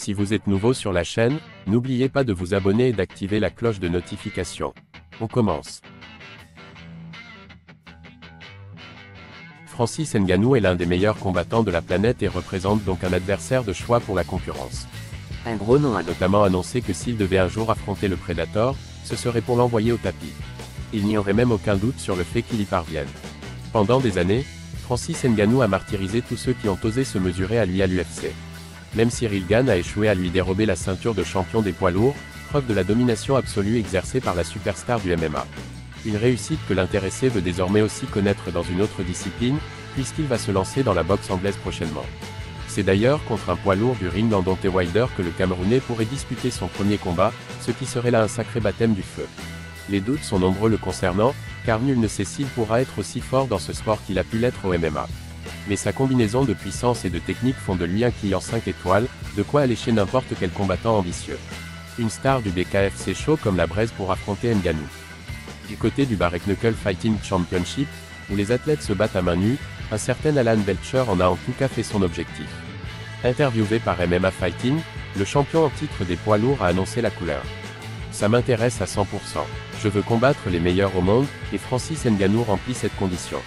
Si vous êtes nouveau sur la chaîne, n'oubliez pas de vous abonner et d'activer la cloche de notification. On commence. Francis Ngannou est l'un des meilleurs combattants de la planète et représente donc un adversaire de choix pour la concurrence. Un gros nom a notamment annoncé que s'il devait un jour affronter le Predator, ce serait pour l'envoyer au tapis. Il n'y aurait même aucun doute sur le fait qu'il y parvienne. Pendant des années, Francis Ngannou a martyrisé tous ceux qui ont osé se mesurer à lui à l'UFC. Même Cyril Gane a échoué à lui dérober la ceinture de champion des poids lourds, preuve de la domination absolue exercée par la superstar du MMA. Une réussite que l'intéressé veut désormais aussi connaître dans une autre discipline, puisqu'il va se lancer dans la boxe anglaise prochainement. C'est d'ailleurs contre un poids lourd du ring en Deontay Wilder que le Camerounais pourrait disputer son premier combat, ce qui serait là un sacré baptême du feu. Les doutes sont nombreux le concernant, car nul ne sait s'il pourra être aussi fort dans ce sport qu'il a pu l'être au MMA. Mais sa combinaison de puissance et de technique font de lui un client 5 étoiles, de quoi allécher n'importe quel combattant ambitieux. Une star du BKFC chaud comme la braise pour affronter Ngannou. Du côté du Bare Knuckle Fighting Championship, où les athlètes se battent à main nue, un certain Alan Belcher en a en tout cas fait son objectif. Interviewé par MMA Fighting, le champion en titre des poids lourds a annoncé la couleur. Ça m'intéresse à 100%. Je veux combattre les meilleurs au monde, et Francis Ngannou remplit cette condition.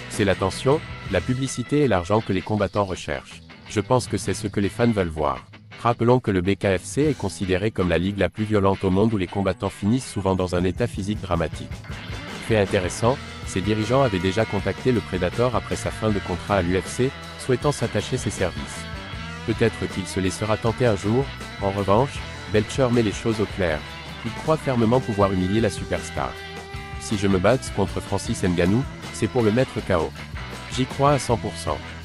C'est l'attention, la publicité et l'argent que les combattants recherchent. Je pense que c'est ce que les fans veulent voir. Rappelons que le BKFC est considéré comme la ligue la plus violente au monde où les combattants finissent souvent dans un état physique dramatique. Fait intéressant, ses dirigeants avaient déjà contacté le Predator après sa fin de contrat à l'UFC, souhaitant s'attacher ses services. Peut-être qu'il se laissera tenter un jour. En revanche, Belcher met les choses au clair. Il croit fermement pouvoir humilier la superstar. Si je me bats contre Francis Ngannou, c'est pour le mettre KO. J'y crois à 100%.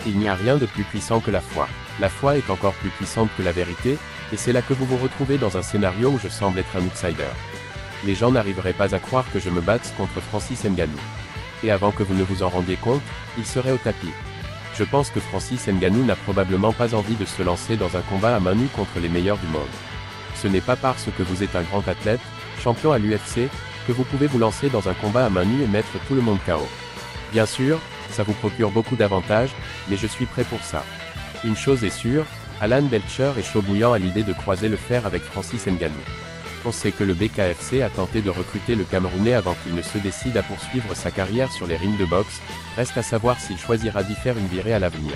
Il n'y a rien de plus puissant que la foi. La foi est encore plus puissante que la vérité, et c'est là que vous vous retrouvez dans un scénario où je semble être un outsider. Les gens n'arriveraient pas à croire que je me batte contre Francis Ngannou. Et avant que vous ne vous en rendiez compte, il serait au tapis. Je pense que Francis Ngannou n'a probablement pas envie de se lancer dans un combat à main nue contre les meilleurs du monde. Ce n'est pas parce que vous êtes un grand athlète, champion à l'UFC, que vous pouvez vous lancer dans un combat à main nue et mettre tout le monde KO. Bien sûr, ça vous procure beaucoup d'avantages, mais je suis prêt pour ça. Une chose est sûre, Alan Belcher est chaud bouillant à l'idée de croiser le fer avec Francis Ngannou. On sait que le BKFC a tenté de recruter le Camerounais avant qu'il ne se décide à poursuivre sa carrière sur les rings de boxe, reste à savoir s'il choisira d'y faire une virée à l'avenir.